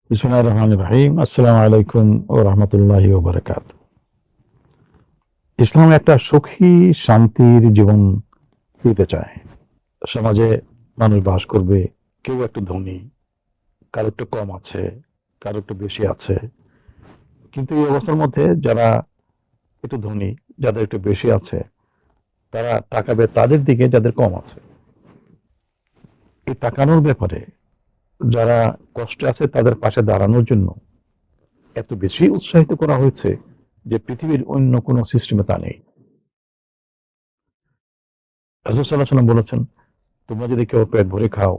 বিসমিল্লাহির রহমানির রহিম। আসসালামু আলাইকুম ওয়া রাহমাতুল্লাহি ওয়া বারাকাতুহু। ইসলাম একটা সুখী শান্তির জীবন দিতে চায়। সমাজে মানুষ বাস করবে, কেউ একটু ধনী, কারো একটু কম আছে, কারো একটু বেশি আছে। কিন্তু এই অবস্থার মধ্যে যারা একটু ধনী, যাদের একটু বেশি আছে, তারা তাকাবে তাদের দিকে যাদের কম আছে। এই তাকানোর ব্যাপারে যারা কষ্টে আছে তাদের পাশে দাঁড়ানোর জন্য এত বেশি উৎসাহিত করা হয়েছে যে পৃথিবীর অন্য কোনো সিস্টেমে তা নেই। রাসূল সাল্লাল্লাহু আলাইহি ওয়াসাল্লাম বলেছেন, তোমরা যদি কেউ পেট ভরে খাও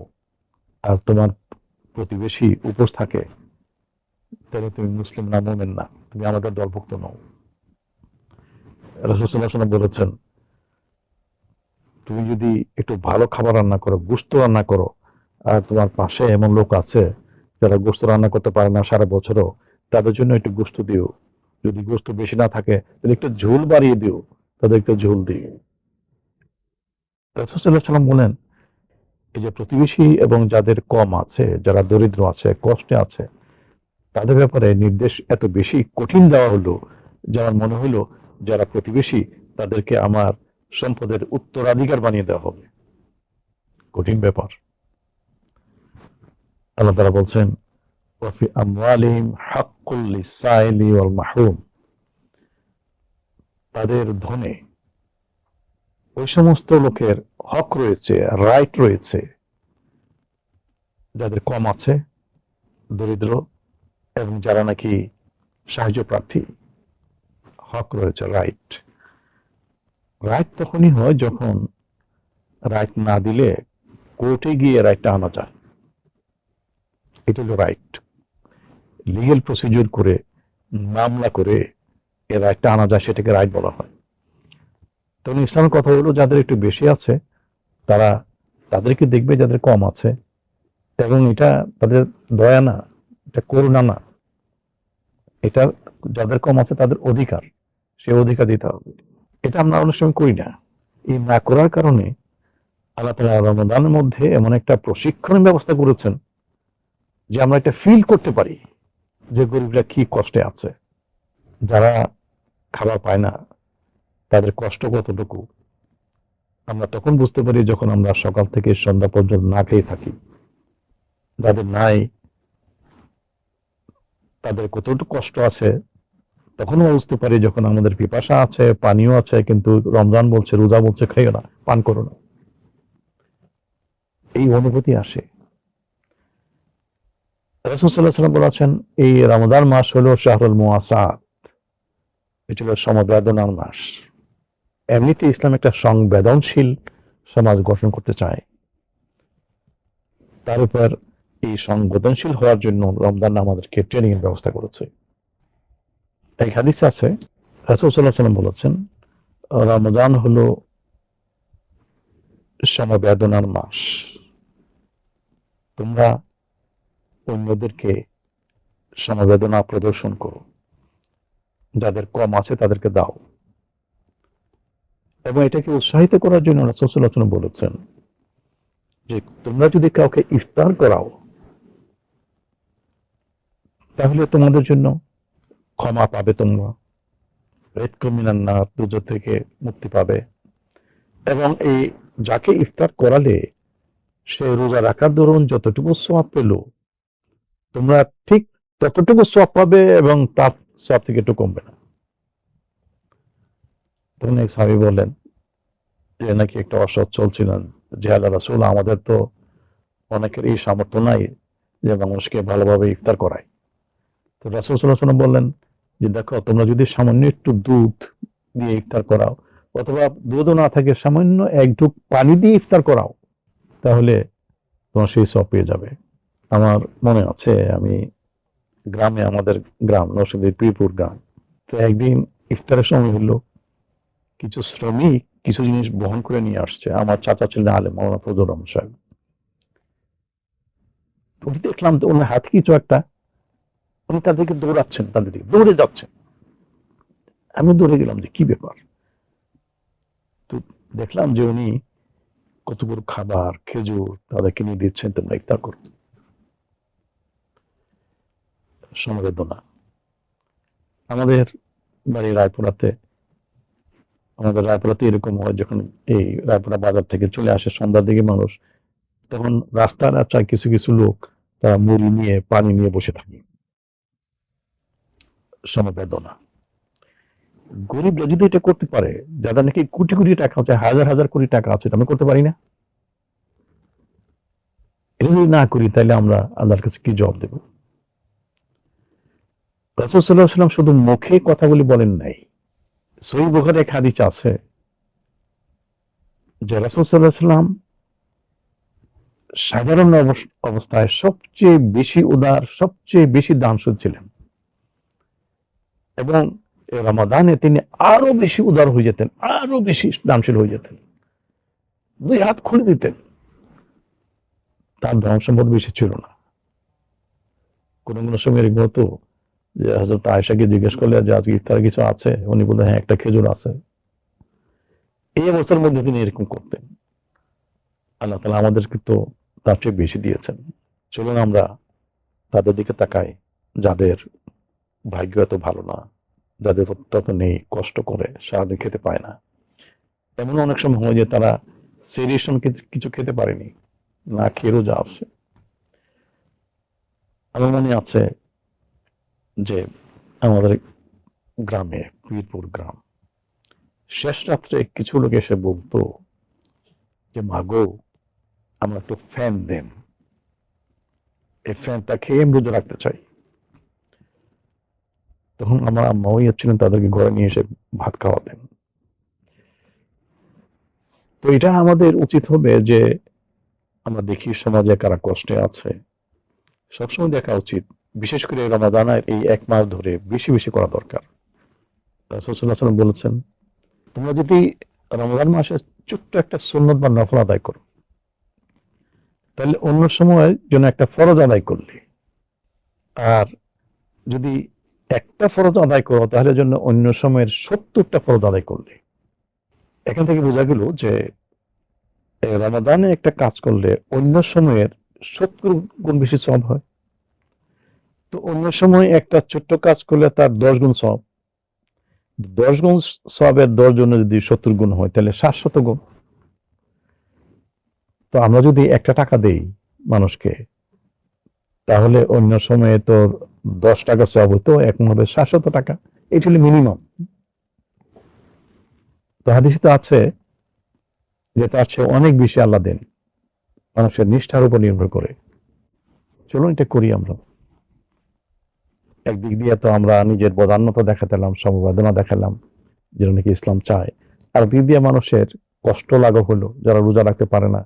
আর তোমার প্রতিবেশী উপোস থাকে, তাহলে তুমি মুসলিম না, মুমিন না, তুমি আমাদের দলভুক্ত নও। রাসূল সাল্লাল্লাহু আলাইহি ওয়াসাল্লাম বলেছেন, তুমি যদি একটু ভালো খাবার রান্না করো, গোশত রান্না করো, আর তোমার পাশে এমন লোক আছে যারা গোশত রান্না করতে পারে না সারা বছরও, তাদের জন্য একটু গোশত দিও। যদি গোশত বেশি না থাকে তাহলে একটু ঝোল বাড়িয়ে দিও, তাদের একটু ঝোল দিও। রাসূল সাল্লাল্লাহু আলাইহি ওয়াসাল্লাম বলেন, এই যে প্রতিবেশী এবং যাদের কম আছে, যারা দরিদ্র আছে, কষ্টে আছে, তাদের ব্যাপারে নির্দেশ এত বেশি কঠিন দেওয়া হলো, যেমন মনে হলো যারা প্রতিবেশী তাদেরকে আমার সম্পদের উত্তরাধিকার বানিয়ে দেওয়া হবে। কঠিন ব্যাপার। আল্লাহ তাআলা বলছেন, ওয়াফি আমওয়ালিহিম হাক্কুল লিসাইলি ওয়াল মাহরুম। তাদের ধনে ওই সমস্ত লোকের হক রয়েছে, রাইট রয়েছে, যাদের কম আছে, দরিদ্র এবং যারা নাকি সাহায্য প্রার্থী, হক রয়েছে, রাইট। রাইট তখনই হয় যখন রাইট না দিলে কোর্টে গিয়ে রাইটটা আনা যায়। এটা হলো রাইট। লিগেল প্রসিডিউর করে, মামলা করে এ রাইটটা আনা যায়, সেটাকে রাইট বলা হয়। তখন ইসলামের কথা হলো যাদের একটু বেশি আছে তারা তাদেরকে দেখবে যাদের কম আছে, এবং এটা তাদের দয়া না, এটা করুণা না, এটা যাদের কম আছে তাদের অধিকার, সে অধিকার দিতে হবে। এটা আমরা অনেক সময় করি না। এই না করার কারণে আল্লাহ তাআলা রমাদানের মধ্যে এমন একটা প্রশিক্ষণের ব্যবস্থা করেছেন যে আমরা এটা ফিল করতে পারি যে গরিবরা কি কষ্টে আছে, যারা খাবার পায় না তাদের কষ্ট কতটুকু। আমরা তখন বুঝতে পারি যখন আমরা সকাল থেকে সন্ধ্যা পর্যন্ত না খেয়ে থাকি। যাদের নাই তাদের কতটুকু কষ্ট আছে তখনও বুঝতে পারি যখন আমাদের পিপাসা আছে, পানিও আছে, কিন্তু রমজান বলছে, রোজা বলছে খাইও না, পান করো না। এই অনুভূতি আসে। রাসূল সাল্লাল্লাহু আলাইহি ওয়াসাল্লাম বলেছেন, এই রমাদান মাস হলো শাহরুল মুআসাত, এটা হলো সমবেদনার মাস। এমনিতে ইসলাম একটা সংবেদনশীল সমাজ গঠন করতে চায়, তার উপর এই সংবেদনশীল হওয়ার জন্য রমজান আমাদেরকে ট্রেনিং এর ব্যবস্থা করেছে। এক হাদিস আছে, রাসূল সাল্লাল্লাহু আলাইহি ওয়াসাল্লাম বলেছেন, রমজান হলো সমবেদনার মাস। তোমরা অন্যদেরকে সমবেদনা প্রদর্শন করো, যাদের কম আছে তাদেরকে দাও। এবং এটাকে উৎসাহিত করার জন্য রাসূল সাল্লাল্লাহু আলাইহি ওয়াসাল্লাম বলেছেন যে তোমরা যদি কাউকে ইফতার করাও তাহলে তোমাদের জন্য ক্ষমা পাবে, তোমরা রিজকুম মিনান নার, দুজক থেকে মুক্তি পাবে। এবং এই যাকে ইফতার করালে সে রোজা রাখার দরুন যতটুকু সওয়াব পেল, তোমরা ঠিক ততটুকু সওয়াব পাবে এবং তার সওয়াব থেকে একটু কমবে না। তখন এক সাহাবী বললেন যে নাকি একটা অসচ্ছল ছিলেন, যে আল্লাহ রাসূল, আমাদের তো অনেকের এই সামর্থ্য নাই যে মানুষকে ভালোভাবে ইফতার করায়। তো রাসূল সাল্লাল্লাহু আলাইহি ওয়াসাল্লাম বললেন যে দেখো, তোমরা যদি সামান্য একটু দুধ দিয়ে ইফতার করাও, অথবা দুধও না থাকে সামান্য এক ঢুক পানি দিয়ে ইফতার করাও, তাহলে তোমার সেই সওয়াব পেয়ে যাবে। আমার মনে আছে, আমি গ্রামে, আমাদের গ্রাম নরসিংদীর পীরপুর গ্রাম, তো একদিন ইফতারের সময় হলো, কিছু শ্রমিক কিছু জিনিস বহন করে নিয়ে আসছে। আমার চাচা ছিলেন আলেম, মাওলানা ফজলুর রহমান সাহেব। তো উনি দেখলাম তো ওনার হাতে কিছু একটা, উনি তাদেরকে দৌড়াচ্ছেন, তাদের দিকে দৌড়ে যাচ্ছেন। আমি দৌড়ে গেলাম যে কি ব্যাপার। তো দেখলাম যে উনি কতগুলো খাবার, খেজুর তাদেরকে নিয়ে দিচ্ছেন, তোমরা ইফতার করো। সমবেদনা। আমাদের বাড়ি রায়পুরাতে, আমাদের রায়পুরাতে এরকম হয়, যখন এই রায়পুরা বাজার থেকে চলে আসে সন্ধ্যার দিকে মানুষ, তখন রাস্তার আচ্ছা কিছু কিছু লোক তারা মুড়ি নিয়ে পানি নিয়ে বসে থাকে। সমবেদনা। গরিবরা যদি এটা করতে পারে, যাদের নাকি কোটি কোটি টাকা আছে, হাজার হাজার কোটি টাকা আছে, এটা আমরা করতে পারি না? এটা যদি না করি তাহলে আমরা আল্লাহর কাছে কি জবাব দেব? রাসূল সাল্লাল্লাহু আলাইহি ওয়াসাল্লাম শুধু মুখে কথাগুলি বলেন নাই। সহিহ বুখারী এক হাদিস আছে যে রাসূল সাল্লাল্লাহু আলাইহি ওয়াসাল্লাম সাধারণ অবস্থায় সবচেয়ে বেশি উদার, সবচেয়ে বেশি দানশীল ছিলেন, এবং রমাদানে তিনি আরো বেশি উদার হয়ে যেতেন, আরো বেশি দানশীল হয়ে যেতেন, দুই হাত খুলে দিতেন। তার ধন সম্পদ বেশি ছিল না। কোনো কোনো সময় এরকম হতো যে হযরত আয়েশাকে জিজ্ঞেস করলে যে আজকে ইফতারে কিছু আছে, উনি বললেন হ্যাঁ একটা খেজুর আছে। এই অবস্থার মধ্যে তিনি এরকম করতেন। আল্লাহ তাআলা আমাদেরকে তো তার চেয়ে বেশি দিয়েছেন। চলুন আমরা তাদের দিকে তাকাই যাদের ভাগ্য এত ভালো না, যাদের তত নেই, কষ্ট করে সারাদিন খেতে পায় না। এমন অনেক সময় হয় যে তারা সেহরির সময় কিছু খেতে পারেনি, না খেয়ে রোজা আছে। আমার মনে আছে যে আমাদের গ্রামে, পীরপুর গ্রাম, শেষ রাত্রে কিছু লোক এসে বলতো যে মাগো আমরা একটু ফ্যান দেন, এই ফ্যানটা খেয়ে আমি রোজা রাখতে চাই। তখন আমার আম্মা ওই ছিলেন, তাদেরকে ঘরে নিয়ে এসে ভাত খাওয়াতেন। তো এটা আমাদের উচিত হবে যে আমরা দেখি সমাজে কারা কষ্টে আছে, সবসময় দেখা উচিত। বিশেষ করে রমাদানের এই এক মাস ধরে বেশি বেশি করা দরকার। রাসূল সাল্লাল্লাহু আলাইহি ওয়াসাল্লাম বলেছেন, তোমরা যদি রমজান মাসে ছোট্ট একটা সুন্নত বা নফল আদায় করো, তাহলে অন্য সময় যেন একটা ফরজ আদায় করলে, আর যদি একটা ফরজ আদায় করো তাহলে জন্য অন্য সময়ের ৭০টা ফরজ আদায় করলে। এখান থেকে বোঝা গেল যে রমাদানে একটা কাজ করলে অন্য সময়ের ৭০ গুণ বেশি সওয়াব হয়। তো অন্য সময় একটা ছোট্ট কাজ করলে তার ১০ গুণ সওয়াব, ১০ গুণ সওয়াবের ১০ জন্য যদি ৭০ গুণ হয় তাহলে ৭০০ গুণ। তো আমরা যদি একটা টাকা দেই মানুষকে, তাহলে অন্য সময়ে তো ১০ টাকা সওয়াব হতো, এখন হবে ৭০০ টাকা। এটি হলো মিনিমাম। তো হাদিসে তো আছে যে তার চেয়ে অনেক বেশি আল্লাহ দেন, মানুষের নিষ্ঠার উপর নির্ভর করে। চলুন এটা করি আমরা। একদিক দিয়ে তো আমরা নিজের বদান্যতা দেখাতেলাম, সমবেদনা দেখালাম, যেটা নাকি ইসলাম চায়। আর দিক দিয়ে মানুষের কষ্ট লাঘব হলো যারা রোজা রাখতে পারে না।